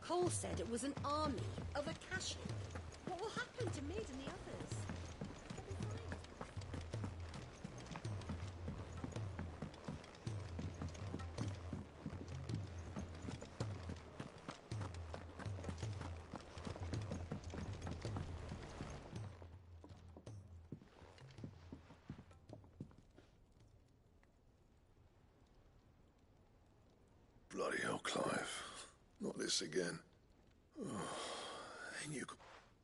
Cole said it was an army of Akashi. What will happen to Mid and the others? Bloody hell, Clive. Not this again. Oh, and you...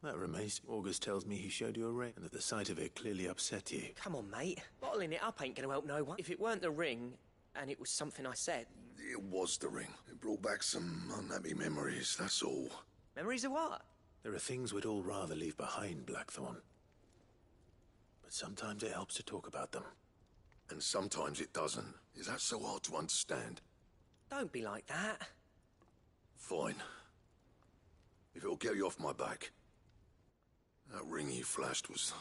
That remains. August tells me he showed you a ring, and that the sight of it clearly upset you. Come on, mate. Bottling it up ain't gonna help no one. If it weren't the ring, and it was something I said... It was the ring. It brought back some unhappy memories, that's all. Memories of what? There are things we'd all rather leave behind, Blackthorn. But sometimes it helps to talk about them. And sometimes it doesn't. Is that so hard to understand? Don't be like that. Fine. If it'll get you off my back. That ring you flashed was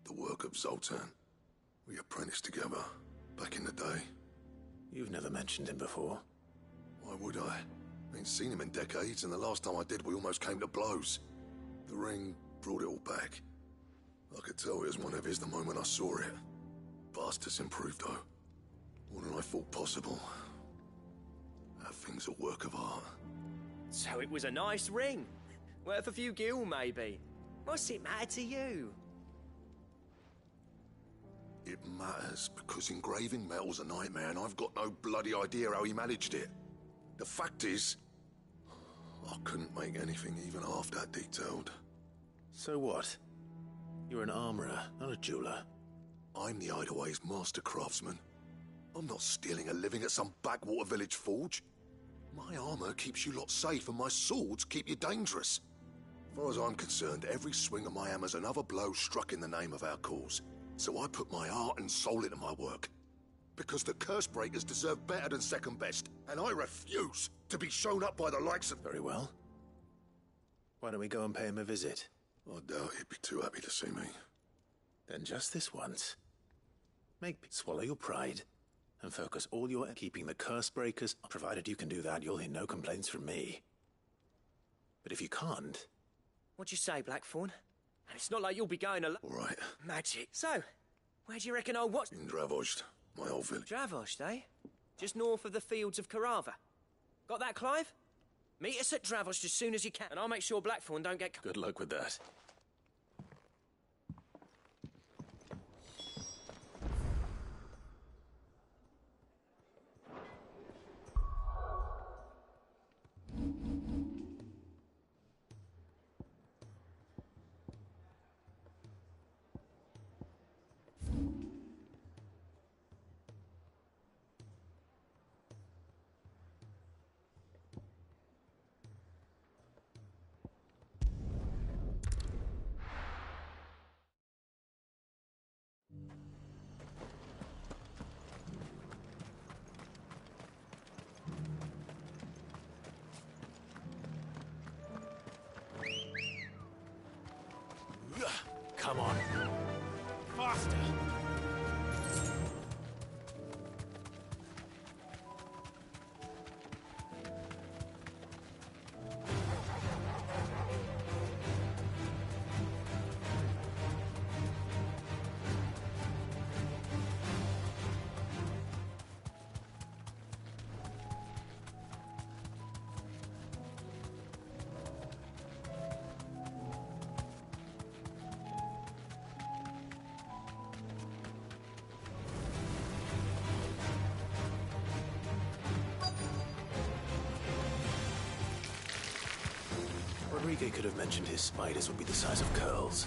the work of Zoltan. We apprenticed together, back in the day. You've never mentioned him before. Why would I? Ain't seen him in decades, and the last time I did, we almost came to blows. The ring brought it all back. I could tell it was one of his the moment I saw it. Bastard's improved, though. More than I thought possible. That thing's a work of art. So it was a nice ring. Worth a few gil, maybe. What's it matter to you? It matters because engraving metal's a nightmare, and I've got no bloody idea how he managed it. The fact is, I couldn't make anything even half that detailed. So what? You're an armorer, not a jeweler. I'm the Idaway's master craftsman. I'm not stealing a living at some backwater village forge. My armor keeps you lot safe, and my swords keep you dangerous. As far as I'm concerned, every swing of my hammer's another blow struck in the name of our cause. So I put my heart and soul into my work. Because the curse breakers deserve better than second best, and I refuse to be shown up by the likes of... Very well. Why don't we go and pay him a visit? I doubt he'd be too happy to see me. Then just this once. Swallow your pride, and focus all your keeping the curse breakers. Provided you can do that, you'll hear no complaints from me. But if you can't... What'd you say, Blackthorn? And it's not like you'll be going alone. All right. Magic. So, where do you reckon old what's... In Dravozd, my old village. Dravozd, eh? Just north of the fields of Karava. Got that, Clive? Meet us at Dravozd as soon as you can, and I'll make sure Blackthorn don't get... Good luck with that. Come on. Faster! Rodriguez could have mentioned his spiders would be the size of curls.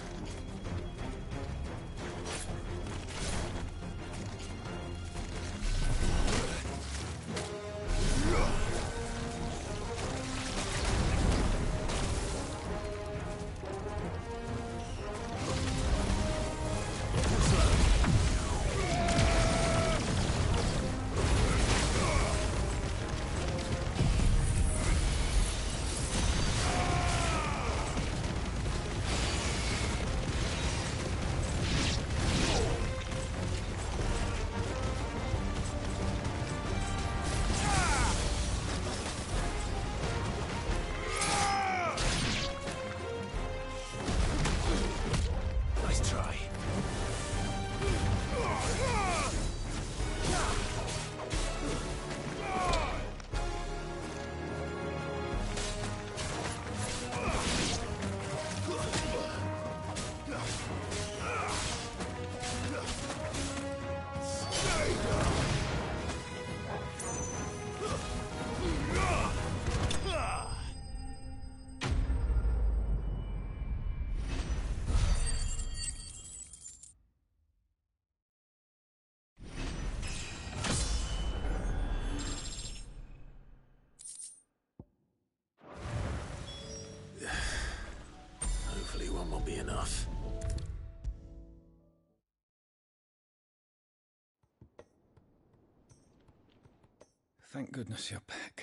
thank goodness you're back.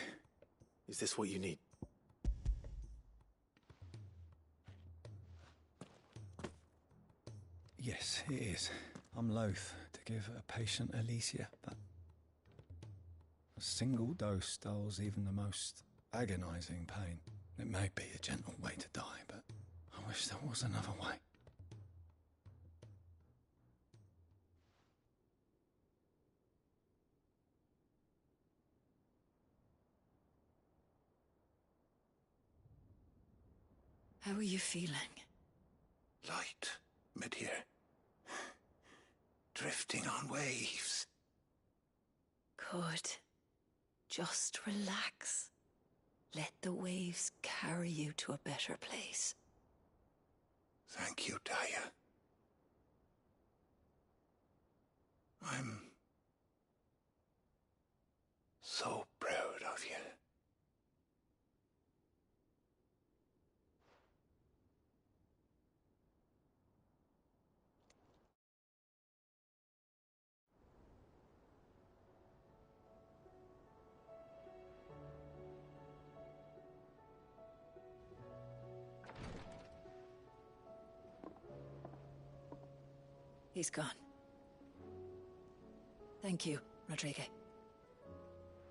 Is this what you need? Yes, it is. I'm loath to give a patient Alicia, but a single dose dulls even the most agonizing pain. It may be a gentle way to die, but I wish there was another way. How are you feeling? Light, mid-here. Drifting on waves. Good. Just relax. Let the waves carry you to a better place. Thank you, Daya. I'm so proud of you. He's gone. Thank you, Rodrigue.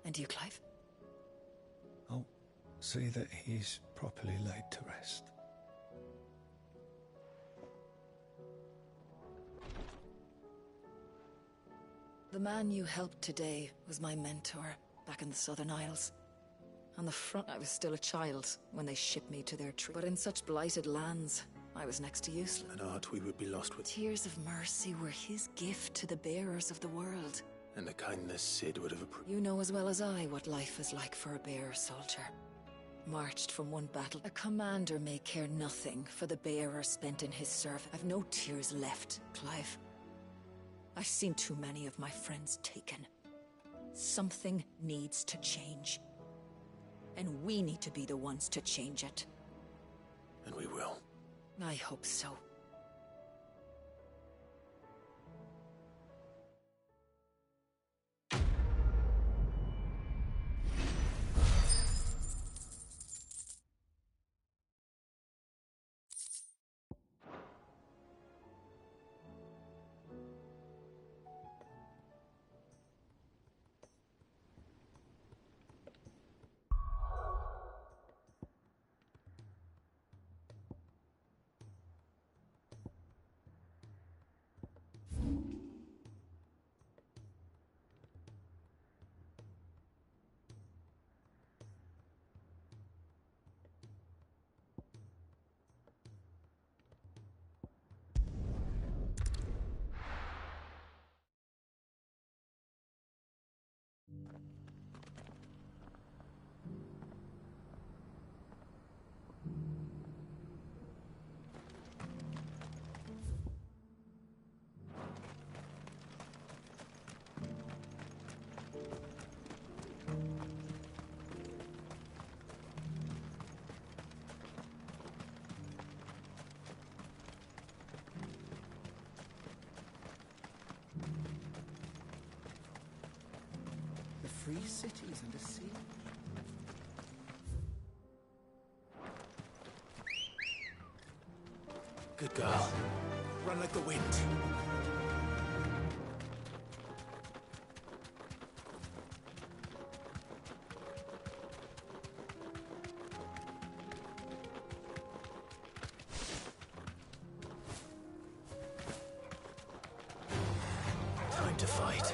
And you, Clive? I'll see that he's properly laid to rest. The man you helped today was my mentor back in the Southern Isles. On the front, I was still a child when they shipped me to their tree. But in such blighted lands, I was next to useless. An art we would be lost with. Tears of mercy were his gift to the bearers of the world. And the kindness Sid would have approved. You know as well as I what life is like for a bearer soldier. Marched from one battle. A commander may care nothing for the bearer spent in his service. I've no tears left, Clive. I've seen too many of my friends taken. Something needs to change. And we need to be the ones to change it. And we will. I hope so. The free cities and the sea. Good girl. Run like the wind. Time to fight.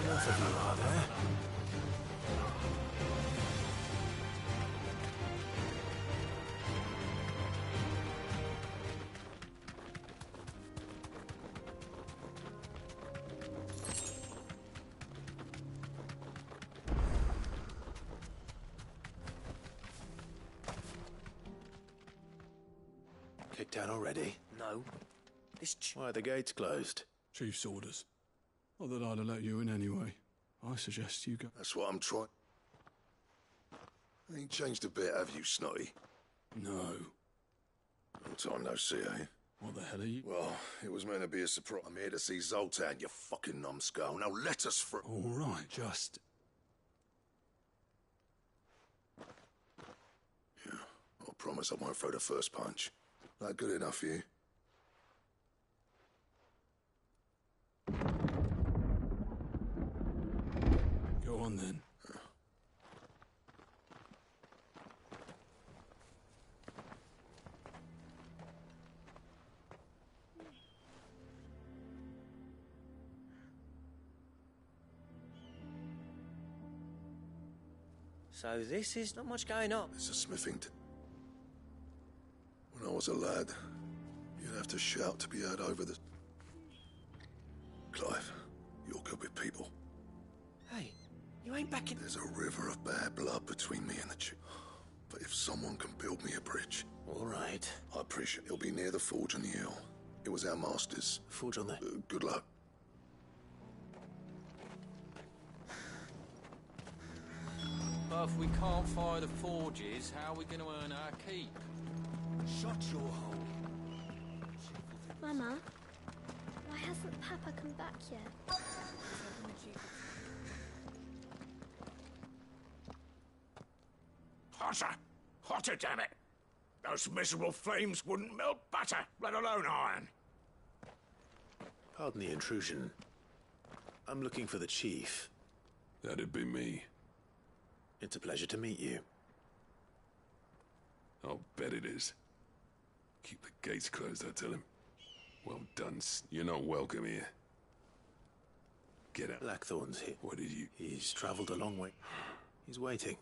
Enough of you, are there? Kicked out already? No. Why are the gates closed? Chief's orders. Not that I'd have let you in anyway. I suggest you go. That's what I'm trying. Ain't changed a bit, have you, Snotty? No. Long time no see, eh? What the hell are you? Well, it was meant to be a surprise. I'm here to see Zoltan, you fucking numbskull. Now let us through. All right, just... Yeah, I promise I won't throw the first punch. That good enough for you? Go on then. So this is not much going on. It's a smithing. When I was a lad, you'd have to shout to be heard over the... Clive, you're good with people. Hey, you ain't back in... There's a river of bad blood between me and the chick. But if someone can build me a bridge... All right. I appreciate it. It'll be near the forge on the hill. It was our master's. Forge on there. Good luck. But if we can't fire the forges, how are we going to earn our keep? Shut your hole. Mama, why hasn't Papa come back yet? Hotter! Hotter, damn it! Those miserable flames wouldn't melt butter, let alone iron. Pardon the intrusion. I'm looking for the chief. That'd be me. It's a pleasure to meet you. I'll bet it is. Keep the gates closed, I tell him. Well done. You're not welcome here. Get out. Blackthorn's here. What did you... He's traveled a long way. He's waiting.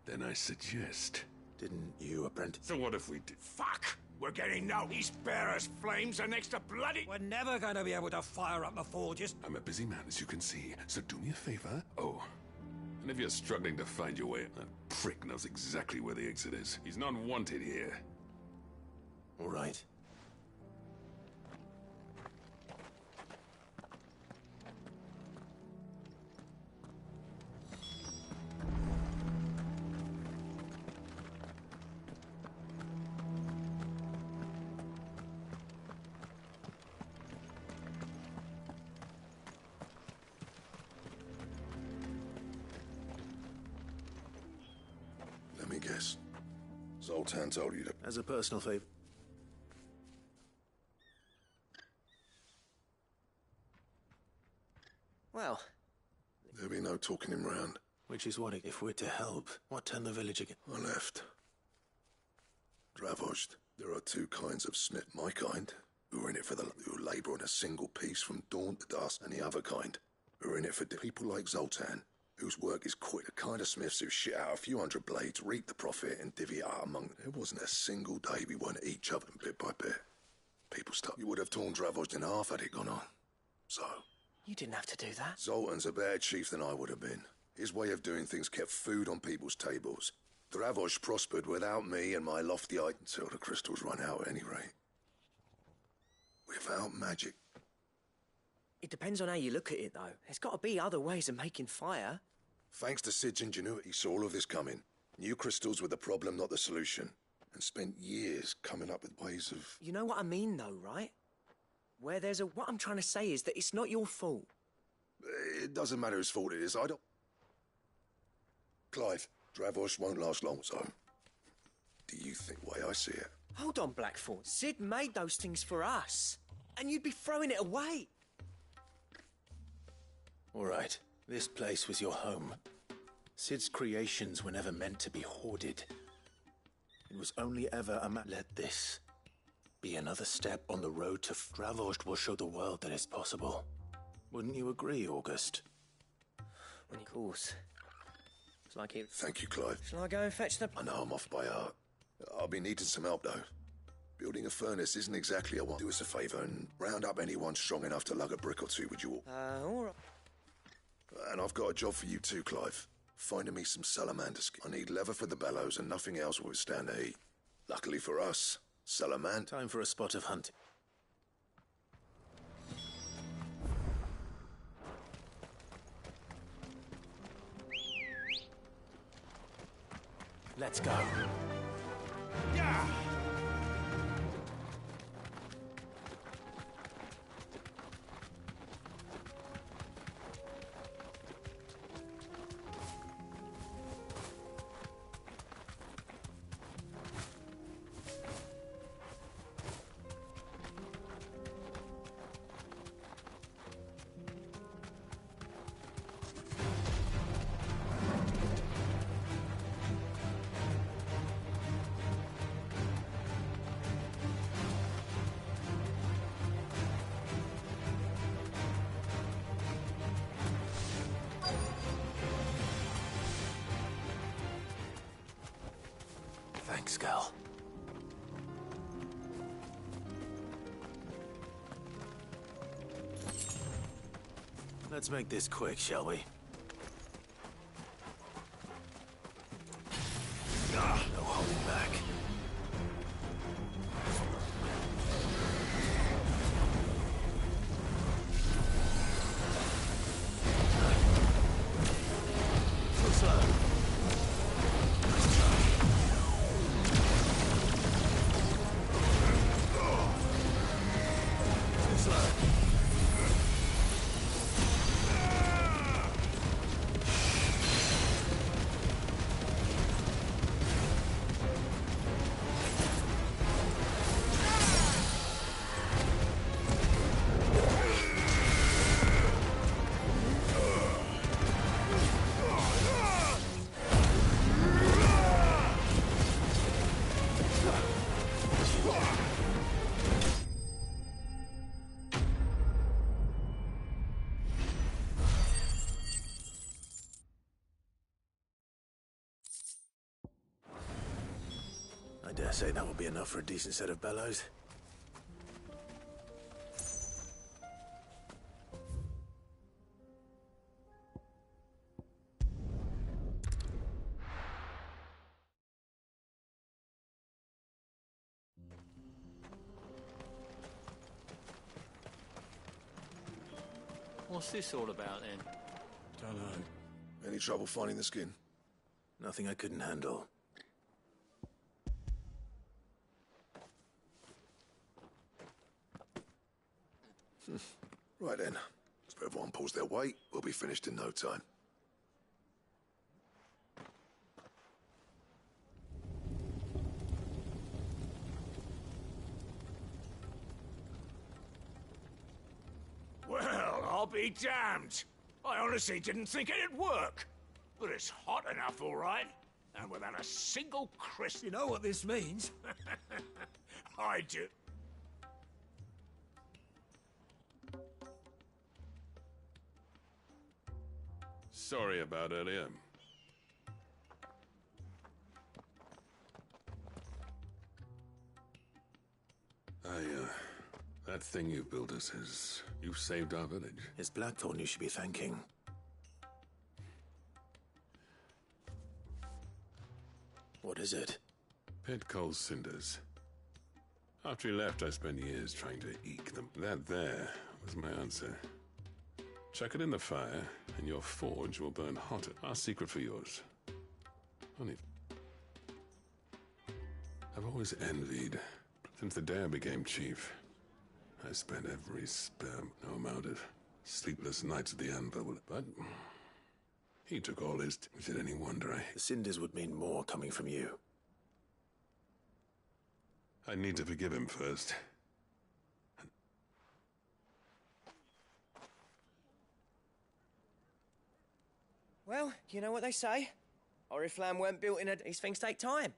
Then I suggest... Didn't you, apprentice? So what if we did... Fuck! We're getting no. These bearers' flames are next to bloody... We're never going to be able to fire up the forges. I'm a busy man, as you can see, so do me a favor. Oh, and if you're struggling to find your way, that prick knows exactly where the exit is. He's not wanted here. All right. Let me guess. Zoltan told you to... As a personal favor. Well, There'll be no talking him round. Which is what, if we're to help, what turned the village again? I left. Dravoshed. There are two kinds of smith. My kind, who are in it for who labour on a single piece from dawn to dusk, and the other kind, who are in it for people like Zoltan, whose work is quite the kind of smiths who shit out a few hundred blades, reap the profit, and divvy it out among them. There wasn't a single day we weren't each other, and bit by bit. People stuck. You would have torn Dravoshed in half had it gone on. So... you didn't have to do that. Zoltan's a better chief than I would have been. His way of doing things kept food on people's tables. Dravoshed prospered without me and my lofty idea until the crystals run out at any rate. Without magic. It depends on how you look at it, though. There's got to be other ways of making fire. Thanks to Sid's ingenuity, saw all of this coming. New crystals were the problem, not the solution. And spent years coming up with ways of... You know what I mean, though, right? Where there's a... What I'm trying to say is that it's not your fault. It doesn't matter whose fault it is, I don't... Clive, Dravoshed won't last long, so... Do you think the way I see it? Hold on, Blackthorn. Sid made those things for us. And you'd be throwing it away. All right. This place was your home. Sid's creations were never meant to be hoarded. It was only ever a let this be another step on the road to Dravoshed will show the world that it's possible. Wouldn't you agree, August? Of course. It's like it... Thank you, Clive. Shall I go and fetch the... I know I'm off by heart. I'll be needing some help, though. Building a furnace isn't exactly a want. Do us a favour and round up anyone strong enough to lug a brick or two, would you all? all right. And I've got a job for you too, Clive. Finding me some salamander skin. I need leather for the bellows and nothing else will withstand the heat. Luckily for us, salamander... Time for a spot of hunting. Let's go. Yeah! Thanks, girl. Let's make this quick, shall we? No holding back. Too slow. Too slow. I dare say that will be enough for a decent set of bellows. What's this all about, then? Don't know. Any trouble finding the skin? Nothing I couldn't handle. Right then. If everyone pulls their weight, we'll be finished in no time. Well, I'll be damned. I honestly didn't think it'd work. But it's hot enough, all right. And without a single crisp... You know what this means? I do. Sorry about earlier. That thing you built us is... You've saved our village. It's Blackthorn you should be thanking. What is it? Pit coal cinders. After he left, I spent years trying to eke them. That there was my answer. Chuck it in the fire, and your forge will burn hotter. Our secret for yours. Only... I've always envied. Since the day I became chief, I spent every spare amount of sleepless nights at the anvil. But he took all his... Is it any wonder The cinders would mean more coming from you. I need to forgive him first. Well, you know what they say. Oriflamme weren't built in a... These things take time.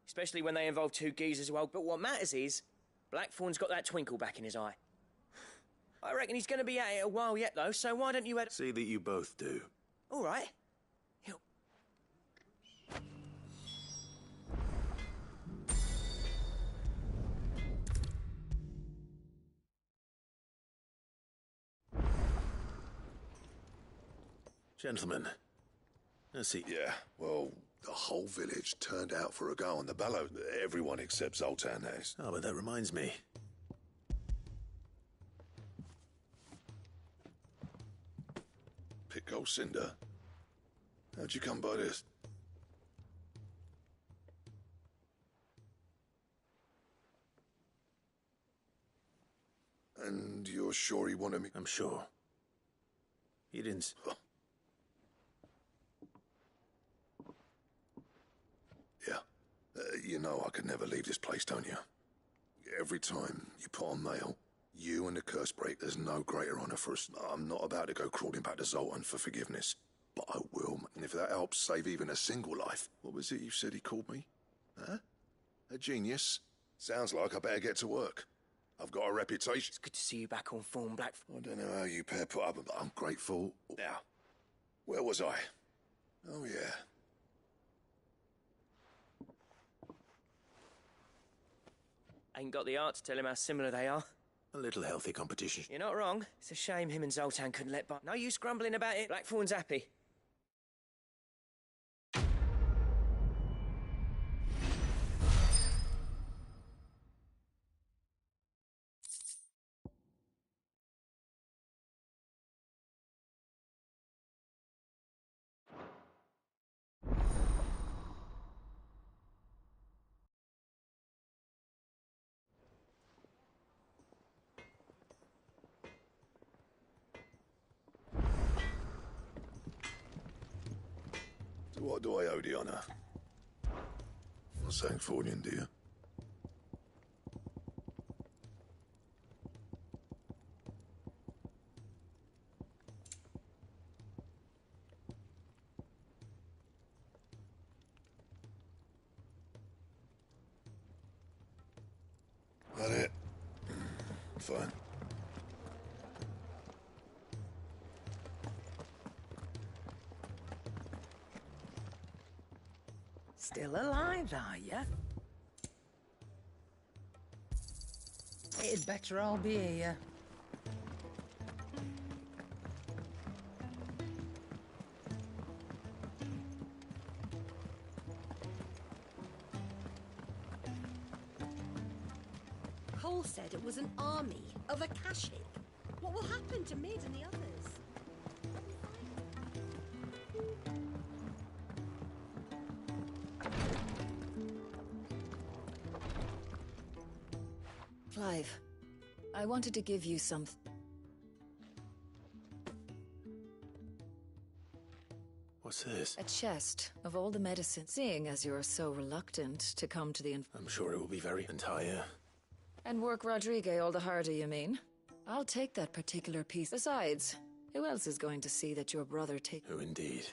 Especially when they involve two geezers well. But what matters is, Blackthorn's got that twinkle back in his eye. I reckon he's going to be at it a while yet, though, so why don't you... See that you both do. All right. Gentlemen, let's see. Yeah, well, the whole village turned out for a go on the bellows. Everyone except Zoltan has. Oh, but that reminds me. Pit coal cinder? How'd you come by this? And you're sure he wanted me? I'm sure. You didn't... Yeah. You know I could never leave this place, don't you? Every time you put on mail, you and the curse break, there's no greater honor for us. I'm not about to go crawling back to Zoltan for forgiveness. But I will, and if that helps save even a single life. What was it you said he called me? Huh? A genius? Sounds like I better get to work. I've got a reputation. It's good to see you back on form, Black. I don't know how you pair put up, but I'm grateful. Now, where was I? Oh, yeah. Ain't got the art to tell him how similar they are. A little healthy competition. You're not wrong. It's a shame him and Zoltan couldn't let by. No use grumbling about it. Blackthorn's happy. So what do I owe the honor? Not saying Fornian, do you? That it? Fine. Still alive, are ya? It'd better all be here. Cole said it was an army of Akashic. What will happen to Mid and the others? Clive, I wanted to give you something. What's this? A chest of all the medicine. Seeing as you're so reluctant to come to the I'm sure it will be very entire. And work Rodrigue all the harder, you mean? I'll take that particular piece. Besides, who else is going to see that your brother take... Who indeed?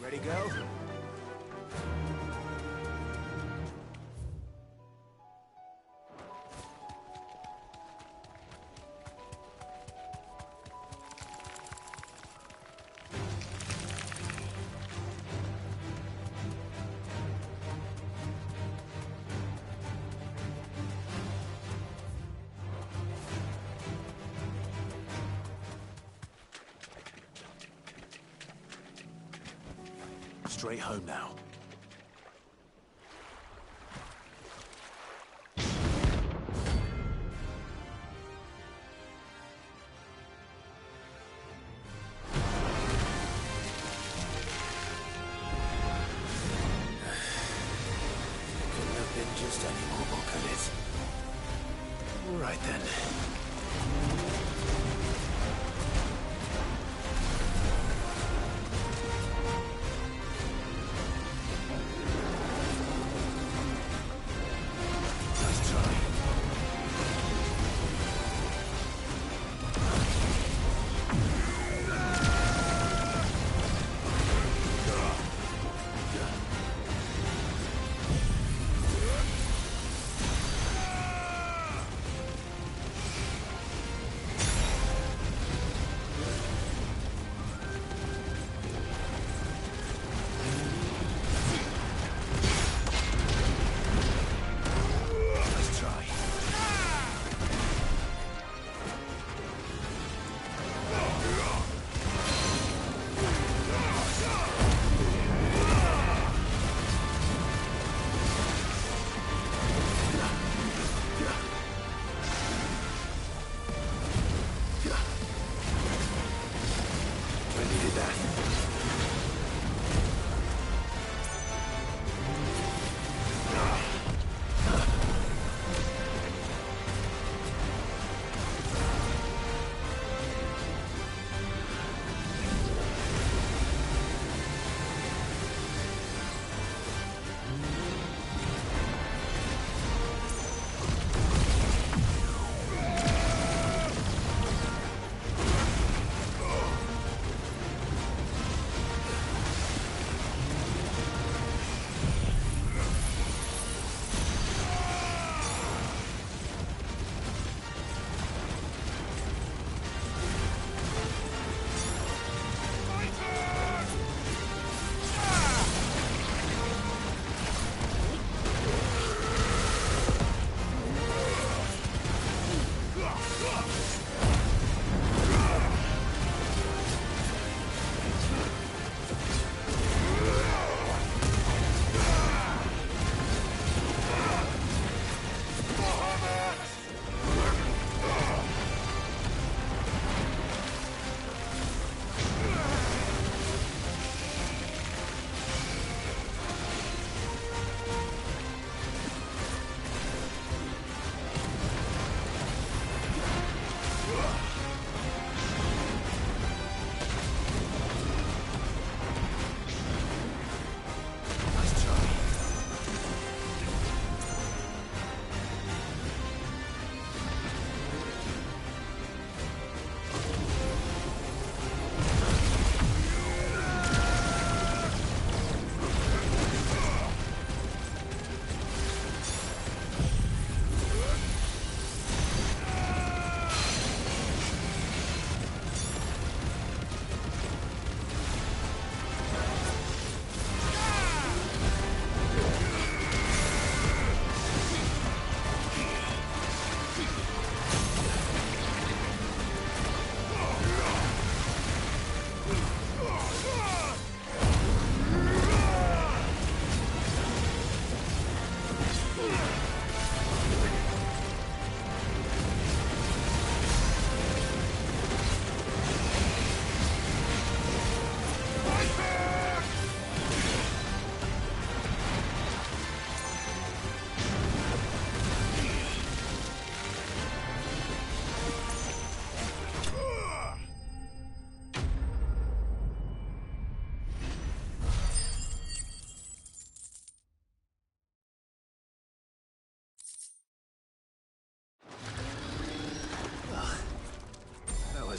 Ready, go? straight home now. Couldn't have been just any more, could it? All right then.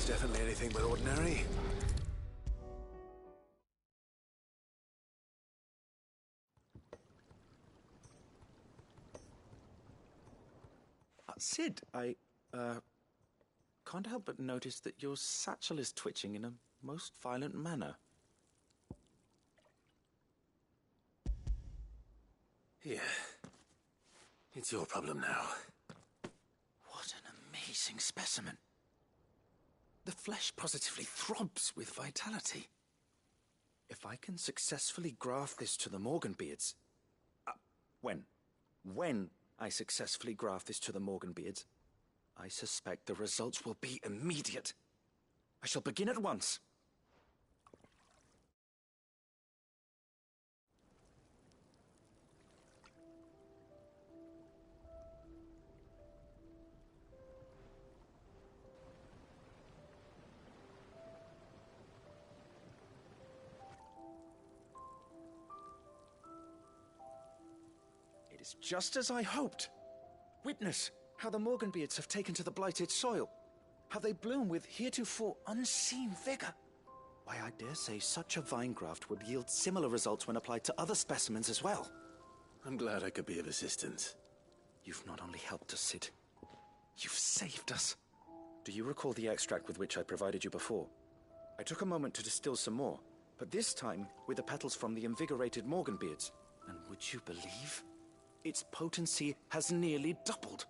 Definitely anything but ordinary. Sid, I can't help but notice that your satchel is twitching in a most violent manner. Here. It's your problem now. What an amazing specimen. The flesh positively throbs with vitality. If I can successfully graft this to the Morganbeards... When I successfully graft this to the Morganbeards, I suspect the results will be immediate. I shall begin at once. It is just as I hoped. Witness how the Morganbeards have taken to the blighted soil. How they bloom with heretofore unseen vigor. Why, I dare say such a vine graft would yield similar results when applied to other specimens as well. I'm glad I could be of assistance. You've not only helped us, Sid, you've saved us. Do you recall the extract with which I provided you before? I took a moment to distill some more, but this time with the petals from the invigorated Morganbeards. And would you believe? Its potency has nearly doubled.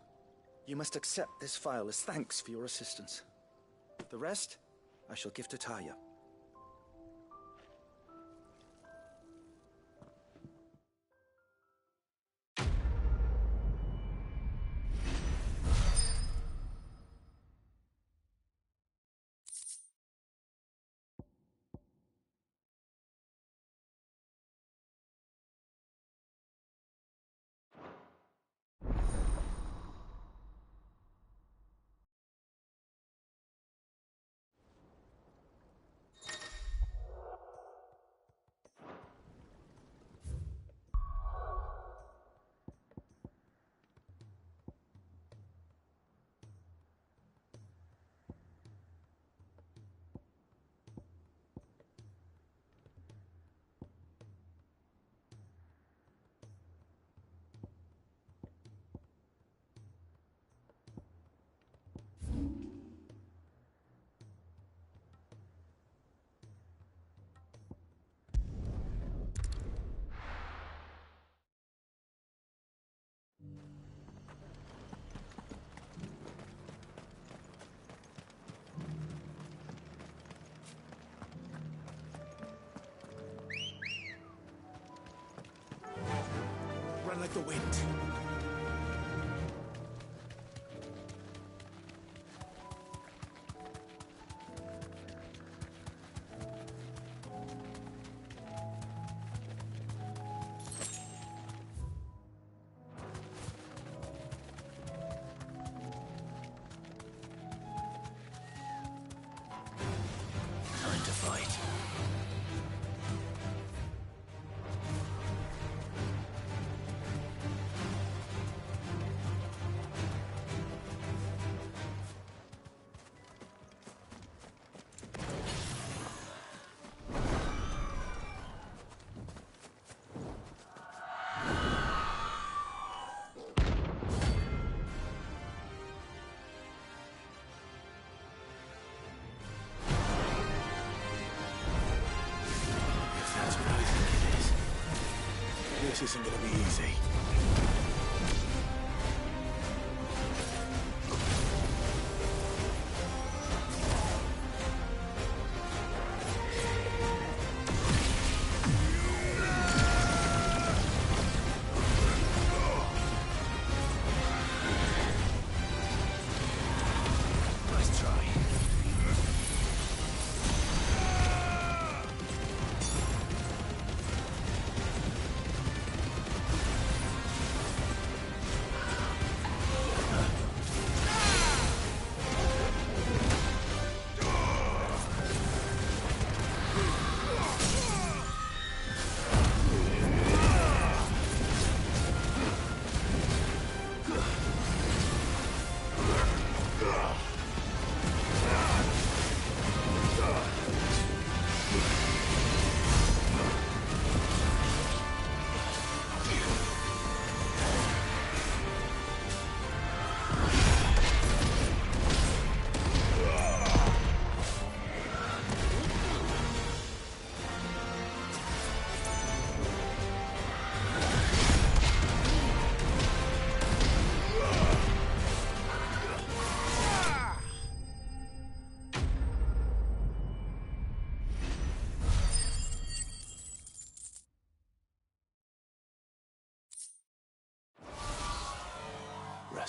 You must accept this vial as thanks for your assistance. The rest, I shall give to Taya. Run like the wind. Time to fight. This isn't gonna be easy. Nice try.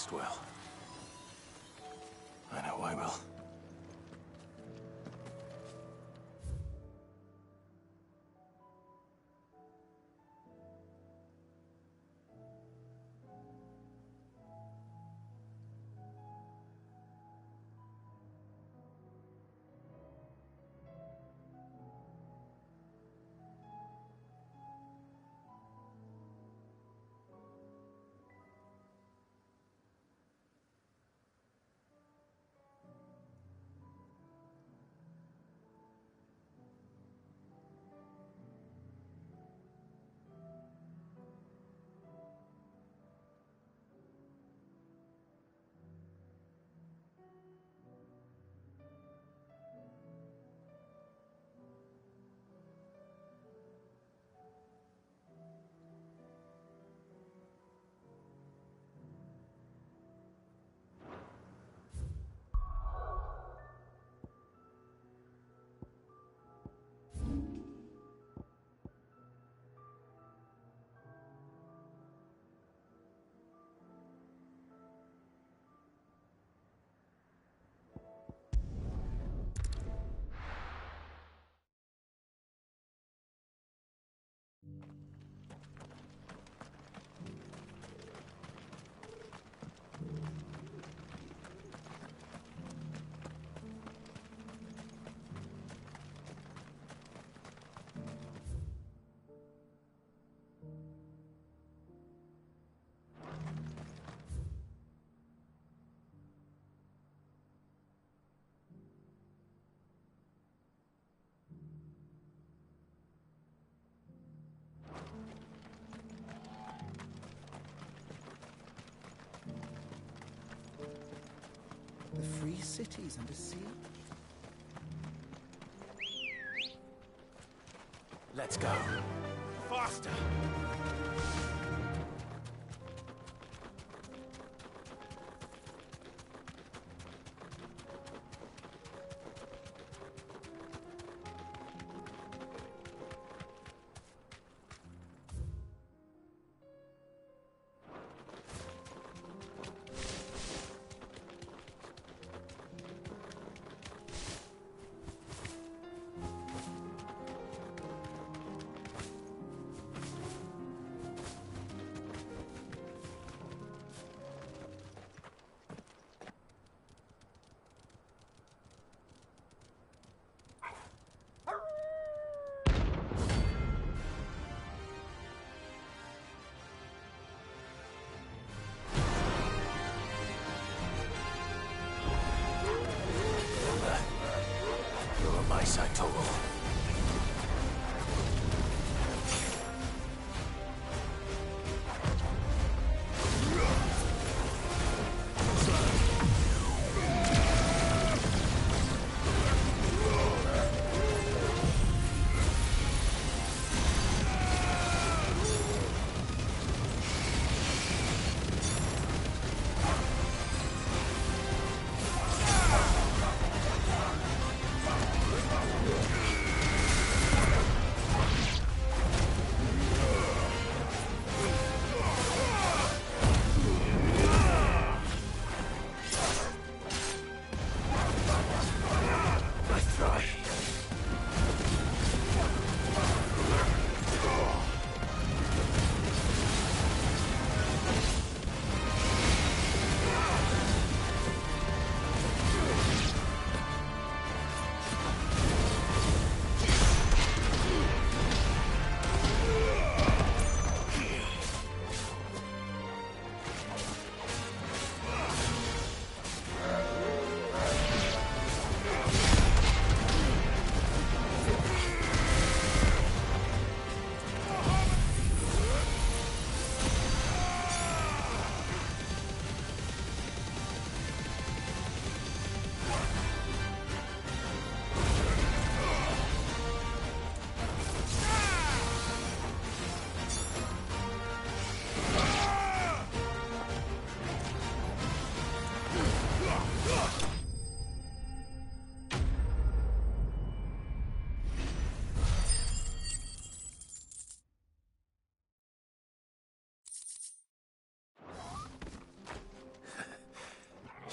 rest well. I know I will. The free cities under siege? Let's go. Faster!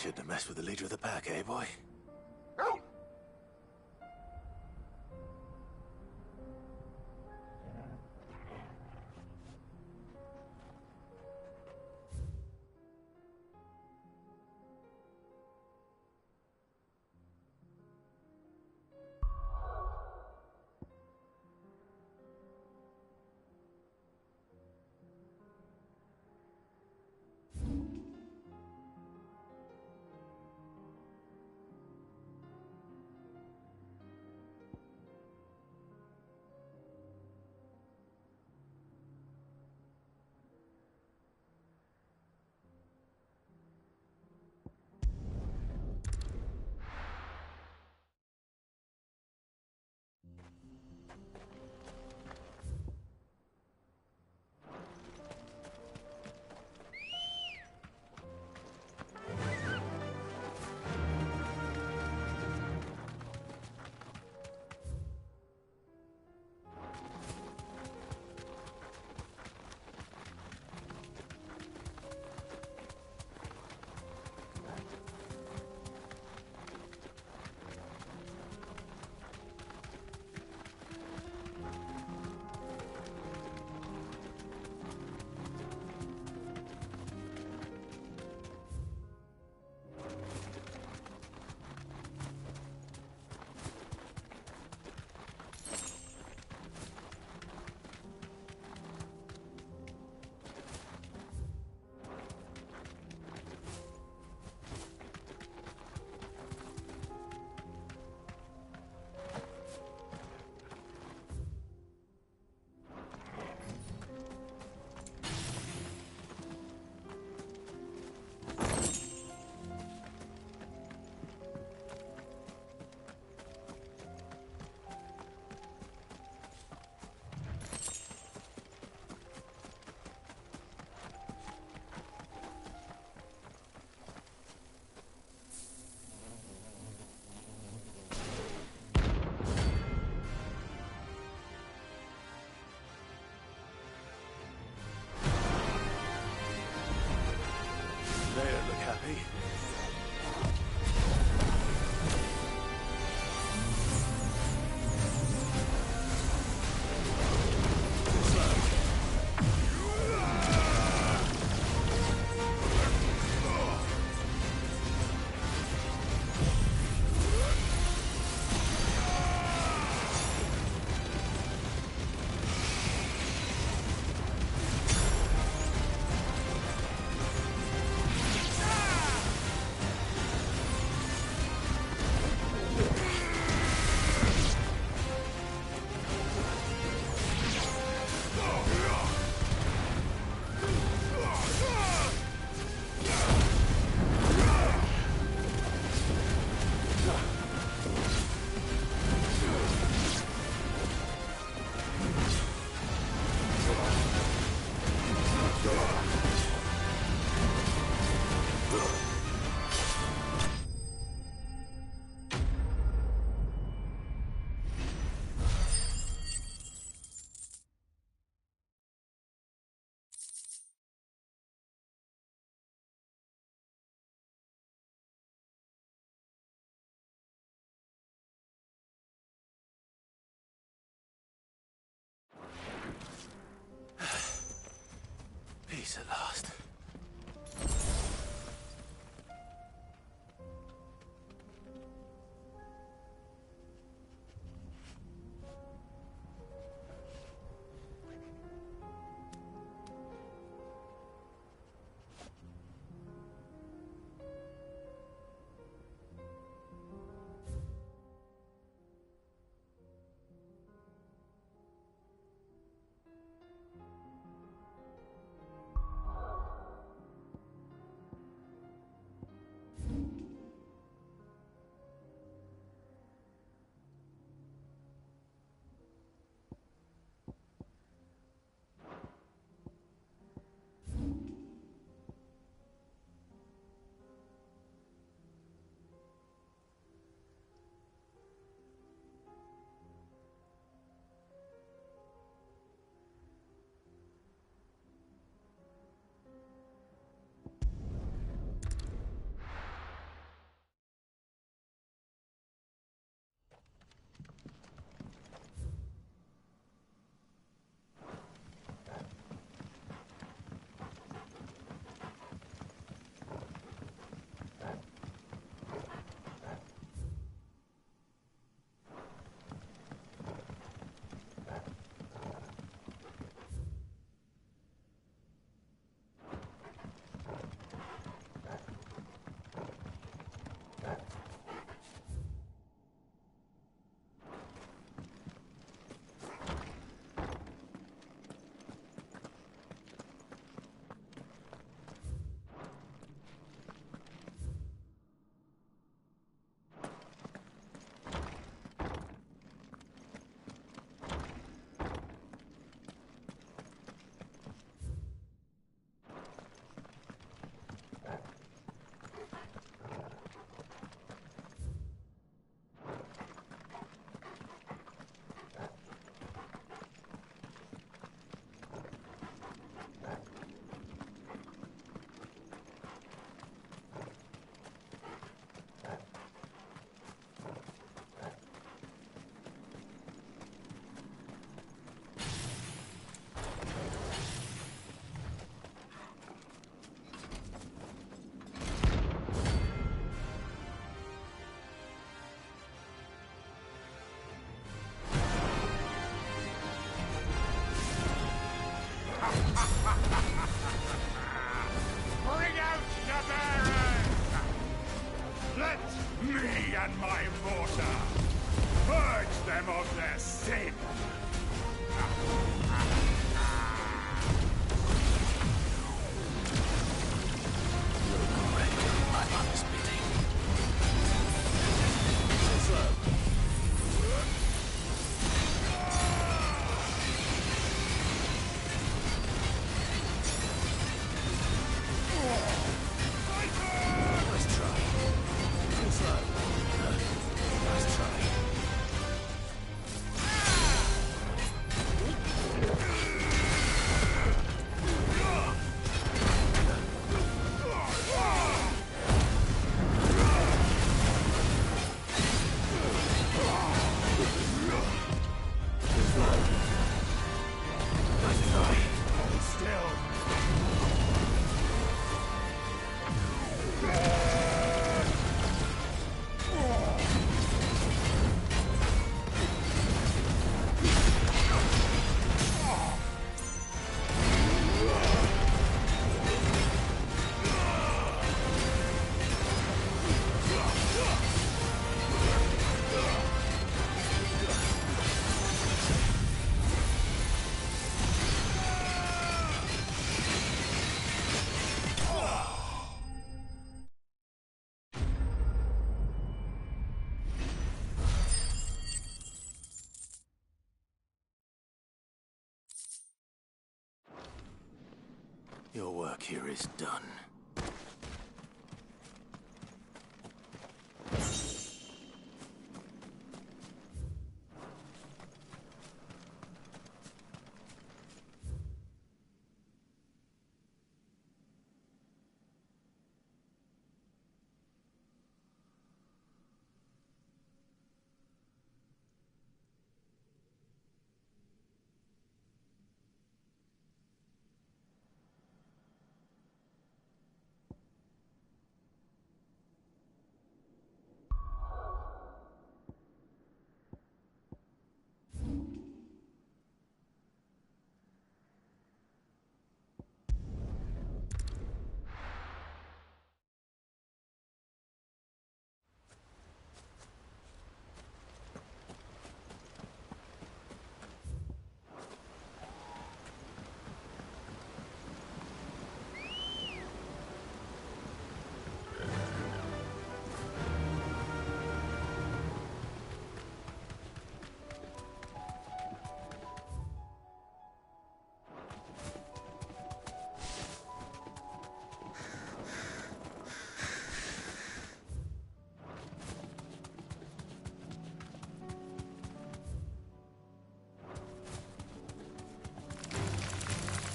Shouldn't have messed with the leader of the pack, eh, boy? They don't look happy. Peace at last. Bring out the bearers! Let me and my mortar purge them of their sin! My mother's bidding. Nice try. Too slow. Nice try. Your work here is done.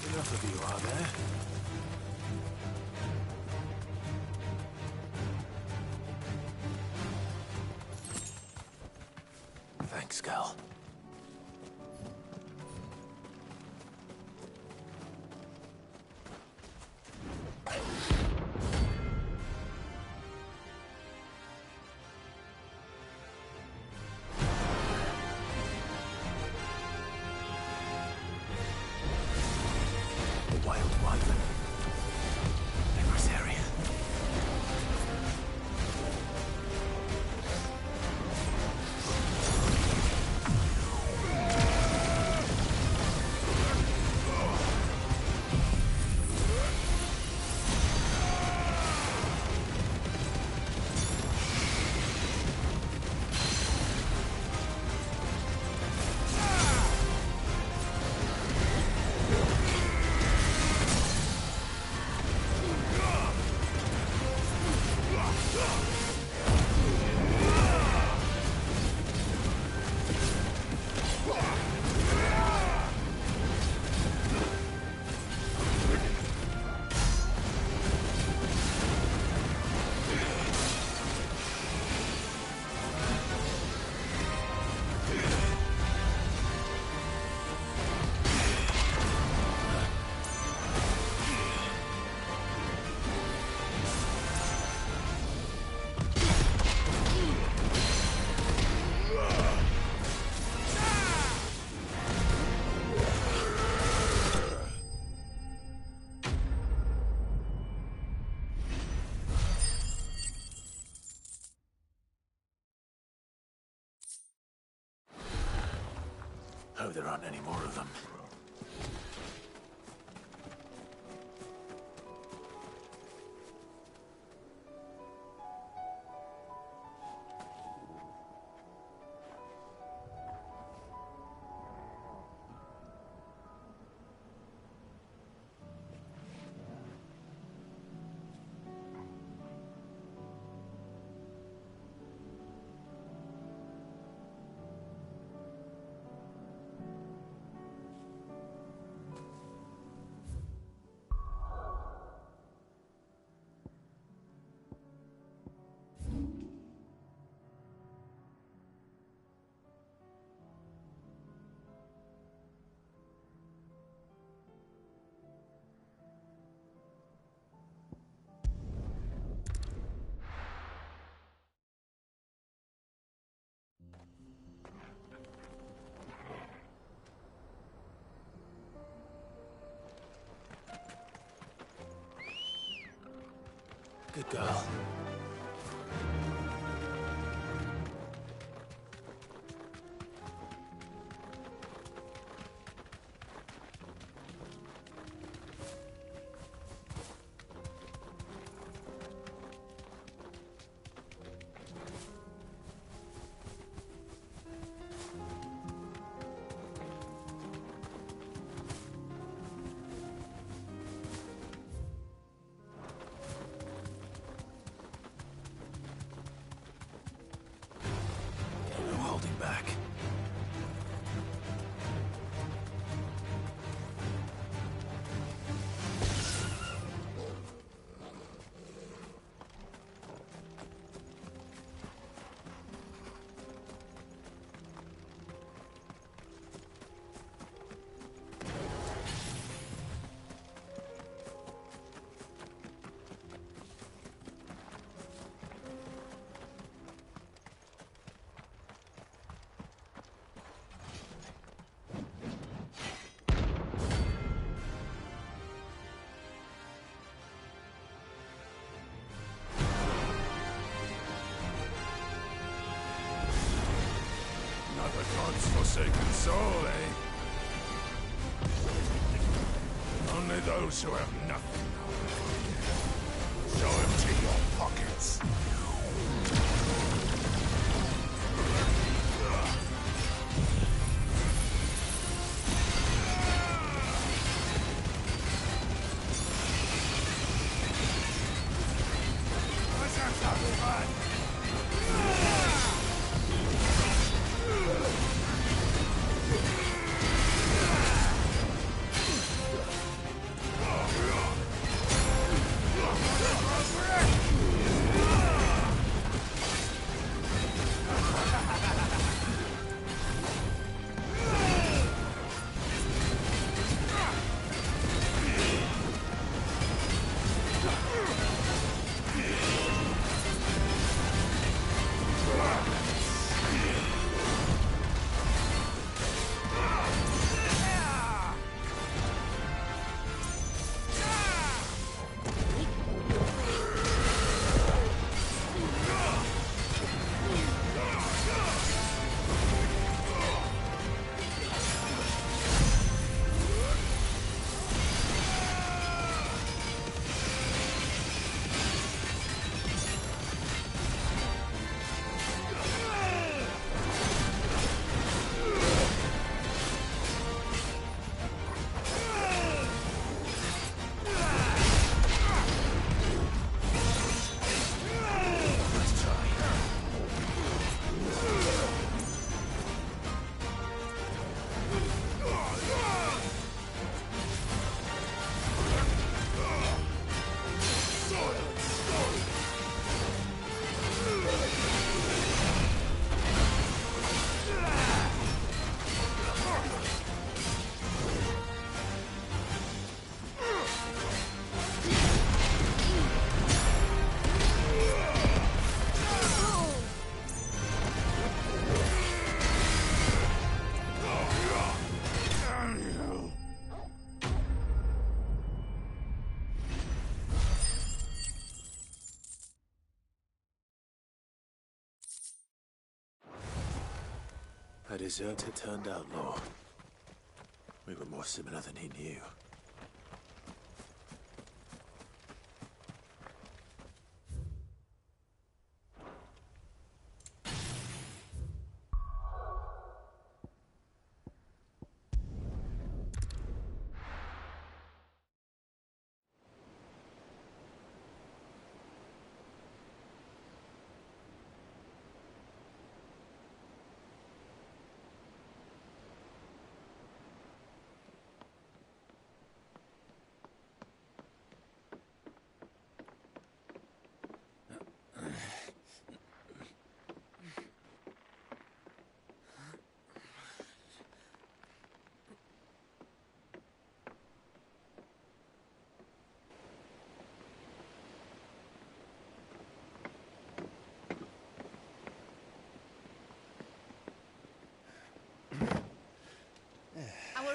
Enough of you, are there? Thanks, Gal. Wild wyvern. Necrosarian. there aren't any more of them. Good girl. Back. God's forsaken soul, eh? Only those who have nothing show empty your pockets. A deserter turned outlaw. We were more similar than he knew.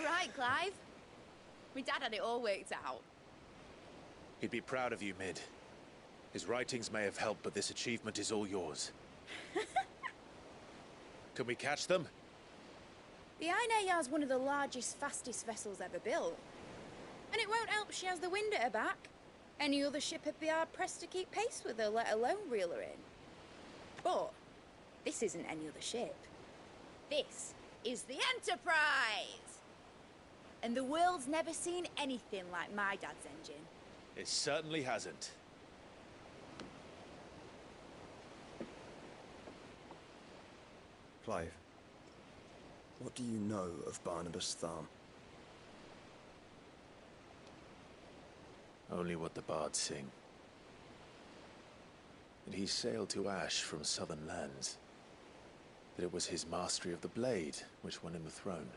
Right, Clive? My dad had it all worked out. He'd be proud of you, Mid. His writings may have helped, but this achievement is all yours. Can we catch them? The Ainayar's one of the largest, fastest vessels ever built. And it won't help she has the wind at her back. Any other ship would be hard-pressed to keep pace with her, let alone reel her in. But this isn't any other ship. This is the Enterprise! And the world's never seen anything like my dad's engine. It certainly hasn't. Clive, what do you know of Barnabas Tharm? Only what the bards sing. That he sailed to Ash from southern lands. That it was his mastery of the blade which won him the throne.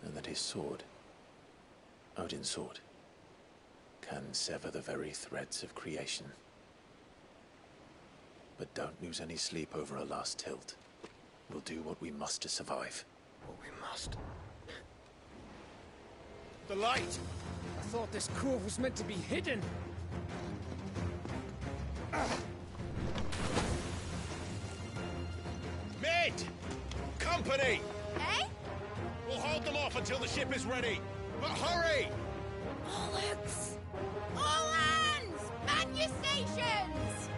And that his sword, Odin's sword, can sever the very threads of creation. But don't lose any sleep over a last tilt. We'll do what we must to survive. What we must. The light! I thought this cove was meant to be hidden. Mid! Company! Eh? We'll hold them off until the ship is ready. But hurry! Alex! All hands! Man your stations!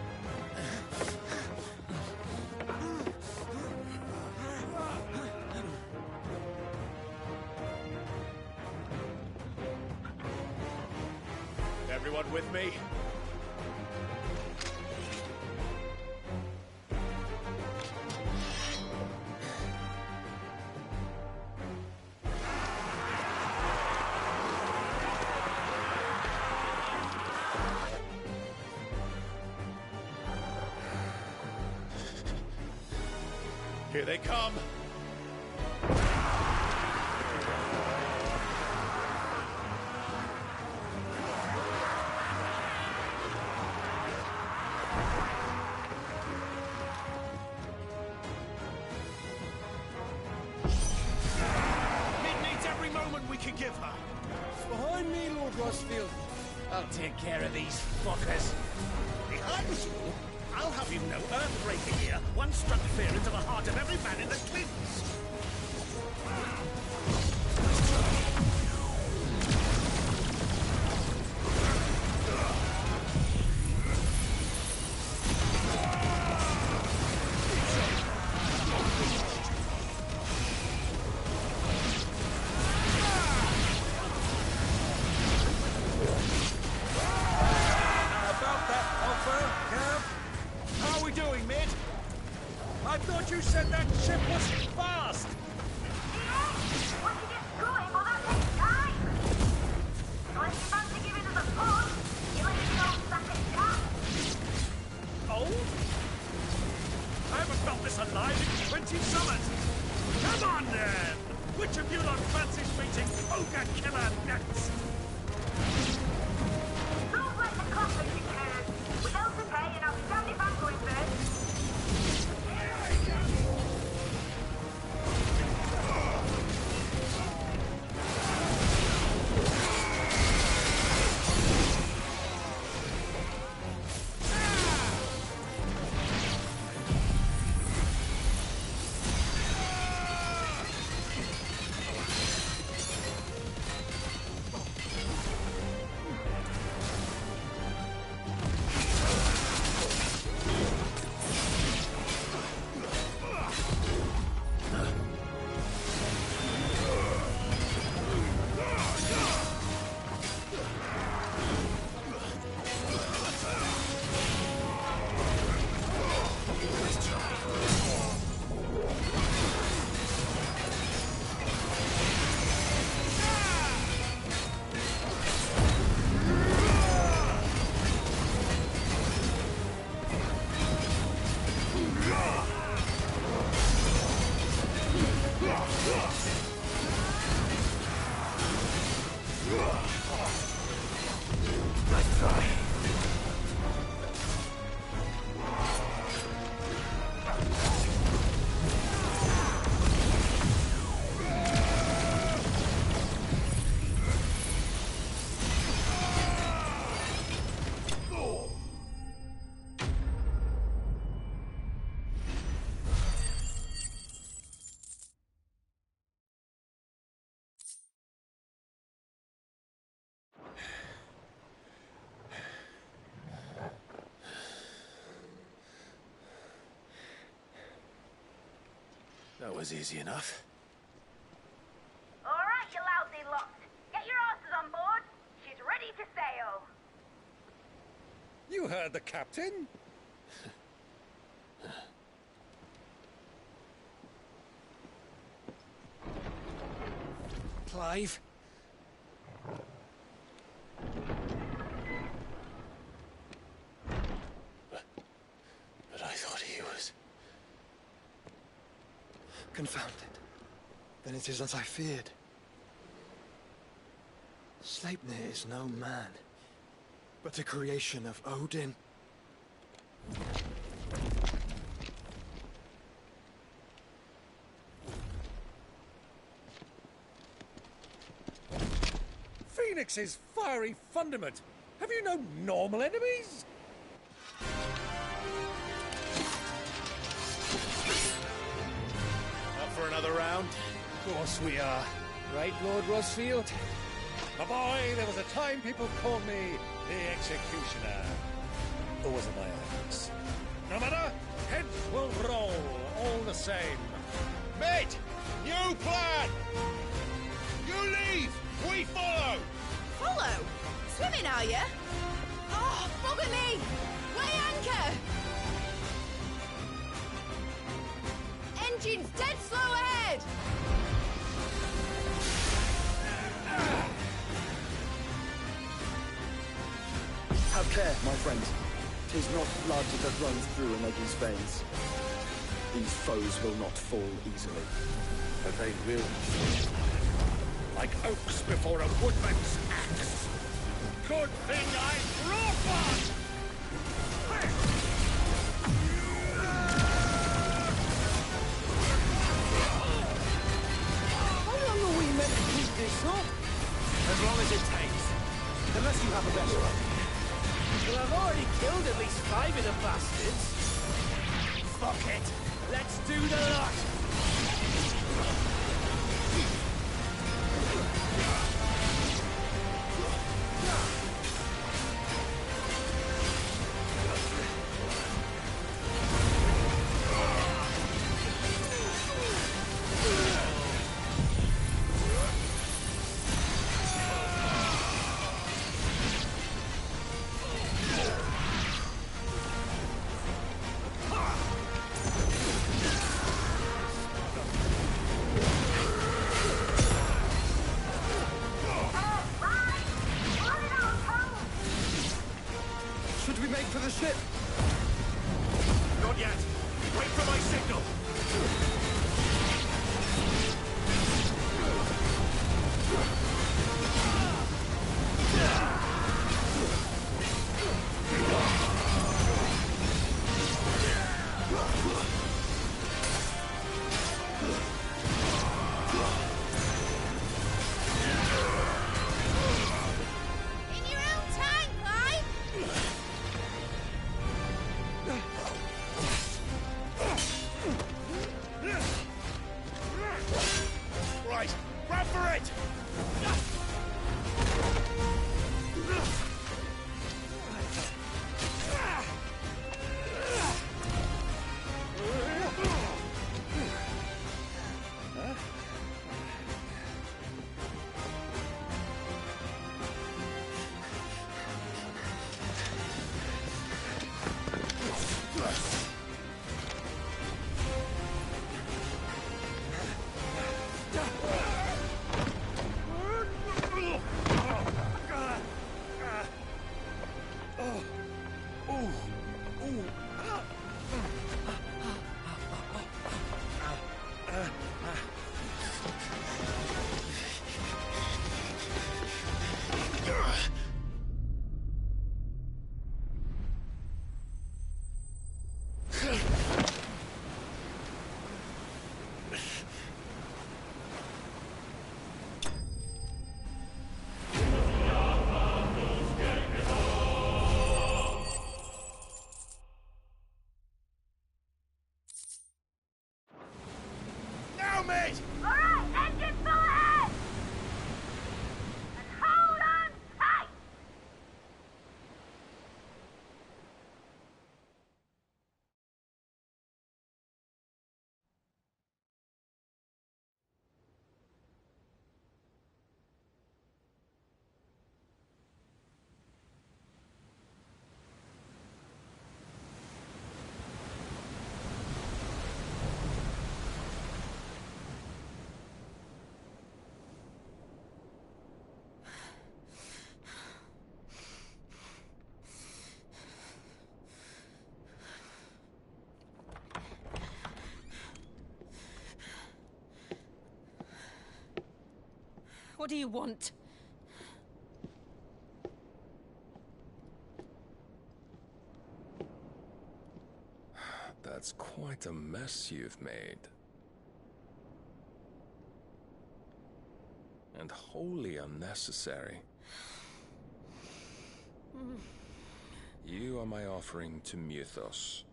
Everyone with me? Here they come! Give her. Behind me, Lord Rosfield. I'll take care of these fuckers. Behind you? I'll have you know earthbreaker here. One struck fear into the heart of every man in the Clintons. I thought you said that ship was fast! Nice try. That was easy enough. All right, you lousy lot. Get your asses on board. She's ready to sail. You heard the captain. Clive? But I thought he was... Confounded. Then it is as I feared. Sleipnir is no man, but a creation of Odin. Phoenix's fiery fundament. Have you no normal enemies? Up for another round? Of course we are. Right, Lord Rosfield? My boy, there was a time people called me the Executioner. Or was it my axe? No matter, heads will roll, all the same. Mate! New plan! You leave! We follow! Follow? Swimming, are you? Oh, bugger me! Weigh anchor! Engine's dead slow ahead! Have care, my friends. 'Tis not blood that runs through an eggie's veins. These foes will not fall easily. But they will. Like oaks before a woodman's axe. Good thing I brought one! How long are we meant to keep this up? As long as it takes. Unless you have a better idea. Well, I've already killed at least 5 of the bastards. Fuck it. Let's do the lot. Should we make for the ship? Not yet. Wait for my signal. In your own time, Clive! What do you want? That's quite a mess you've made. And wholly unnecessary. You are my offering to Mythos.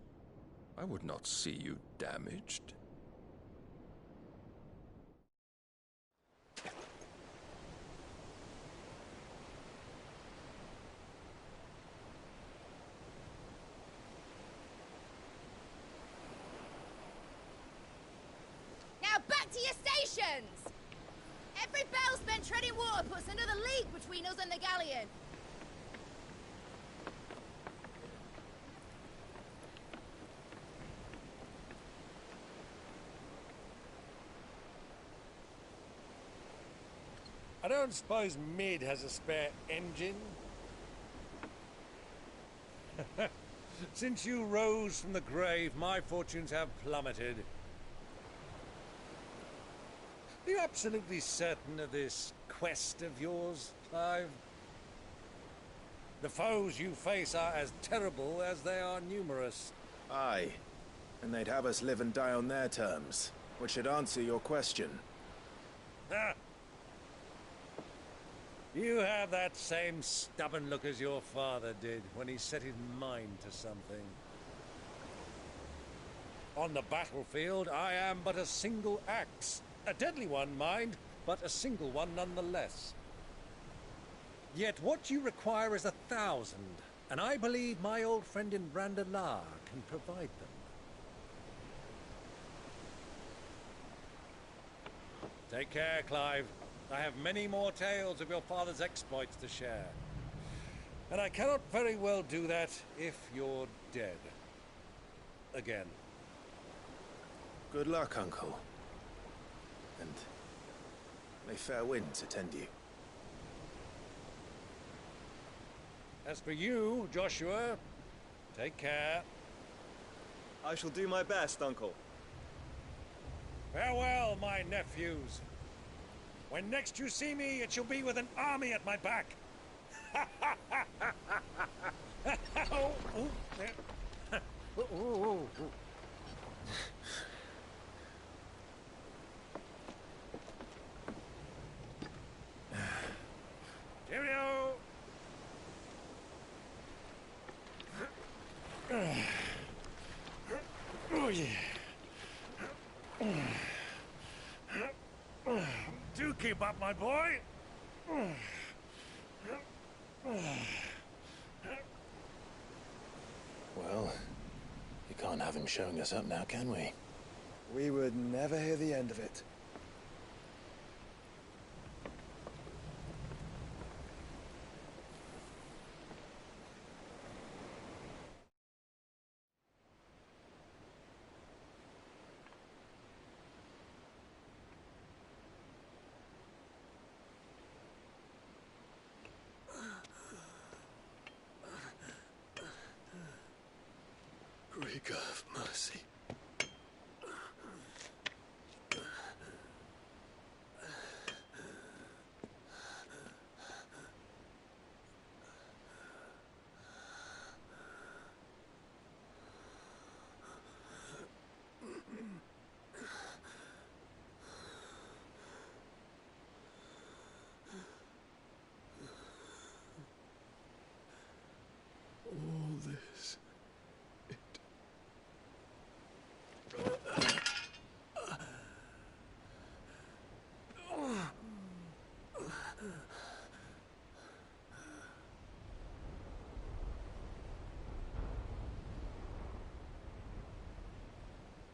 I would not see you damaged. Now back to your stations! Every bell spent treading water puts another league between us and the galleon. I don't suppose Mid has a spare engine? Since you rose from the grave, my fortunes have plummeted. Are you absolutely certain of this quest of yours, Clive? The foes you face are as terrible as they are numerous. Aye. And they'd have us live and die on their terms, which should answer your question. Ah! You have that same stubborn look as your father did when he set his mind to something. On the battlefield, I am but a single axe. A deadly one, mind, but a single one nonetheless. Yet what you require is 1,000, and I believe my old friend in Brandalar can provide them. Take care, Clive. I have many more tales of your father's exploits to share. And I cannot very well do that if you're dead. Again. Good luck, Uncle. And may fair winds attend you. As for you, Joshua, take care. I shall do my best, Uncle. Farewell, my nephews. When next you see me, it shall be with an army at my back. Oh, oh, yeah. Oh, oh, oh. Cheerio! Oh, yeah. Do keep up, my boy. Well, you can't have him showing us up now, can we? We would never hear the end of it. Greek have mercy. All this.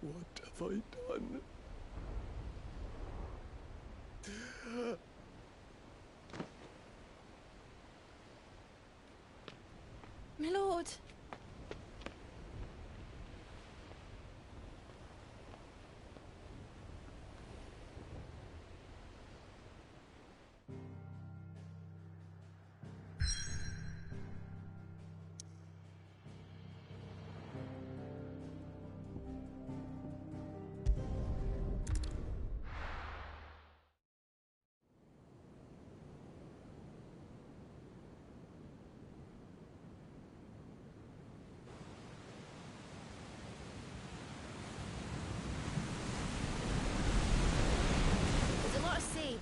What have I done? My lord.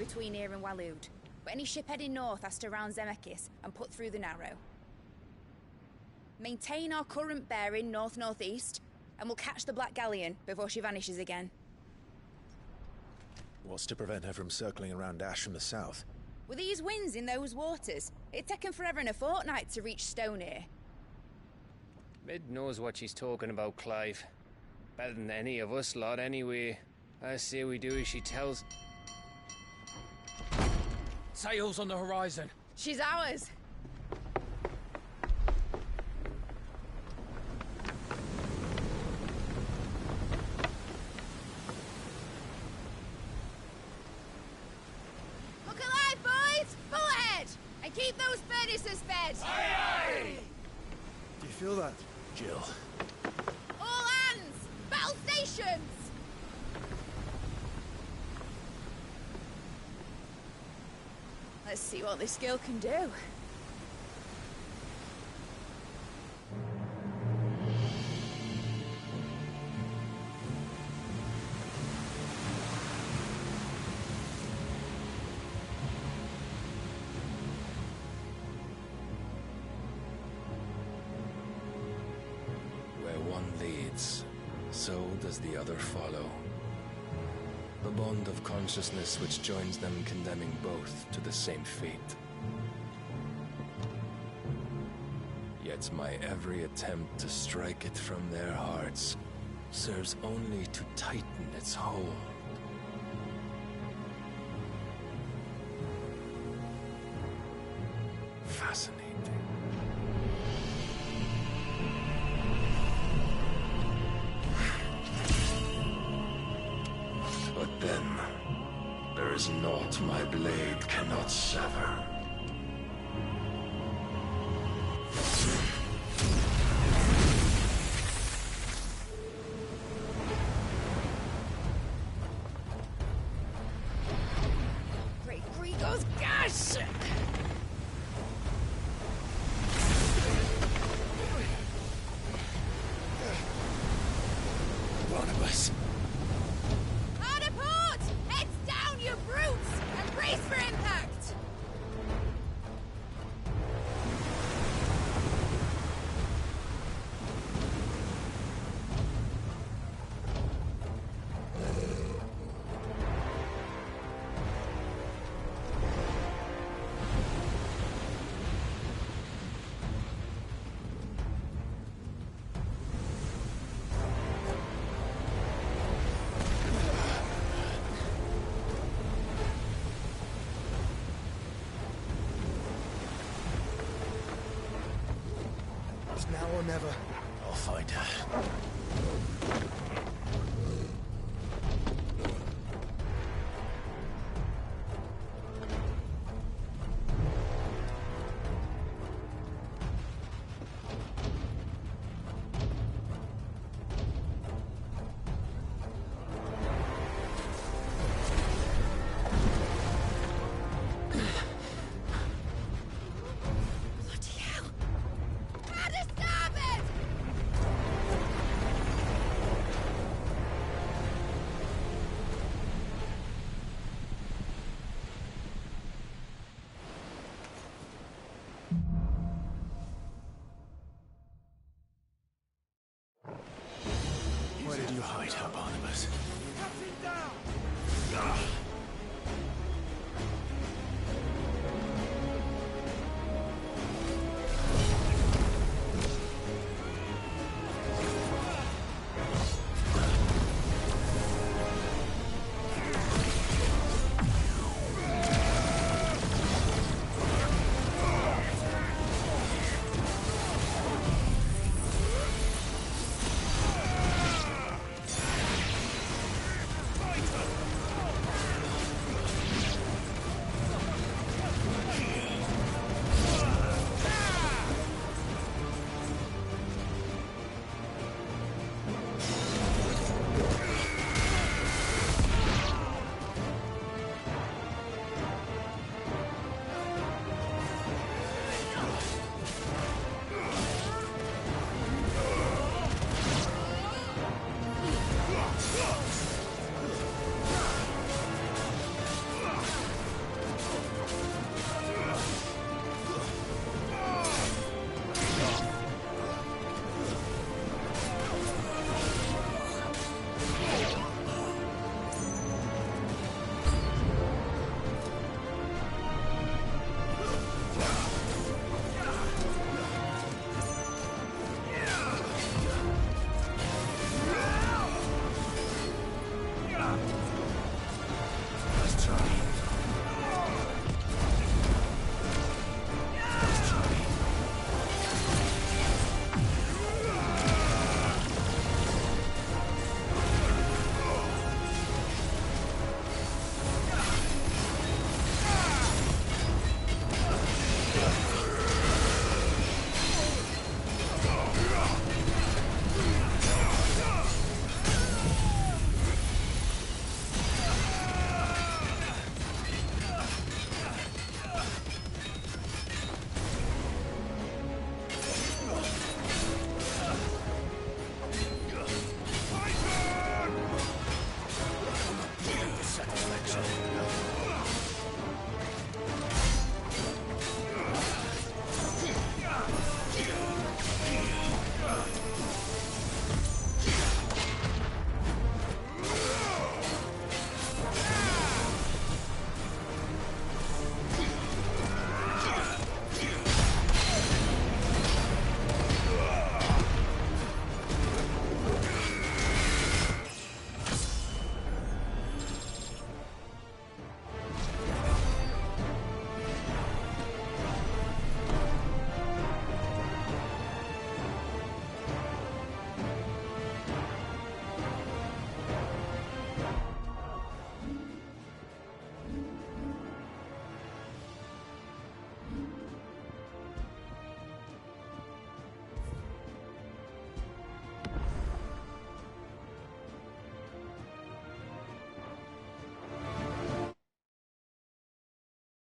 between here and Waloed. But any ship heading north has to round Zemeckis and put through the Narrow. Maintain our current bearing north-northeast, and we'll catch the Black Galleon before she vanishes again. What's to prevent her from circling around Ash from the south? With these winds in those waters, it'd taken forever and a fortnight to reach Stonehenge. Mid knows what she's talking about, Clive. Better than any of us lot, anyway. I say we do as she tells. Sails on the horizon. She's ours. Look alive, boys! Full ahead! And keep those furnaces fed! Aye, aye! Do you feel that? Jill. All hands! Battle stations! Let's see what this girl can do. Where one leads, so does the other follow. The bond of consciousness which joins them condemning both to the same fate. Yet my every attempt to strike it from their hearts serves only to tighten its hold. Fascinating. But then, there is naught my blade cannot sever. Great Grigos, gosh! One of us. Hard port! Heads down, you brutes! And brace for impact! It's now or never. I'll find her. Bloody hell! How to stop it!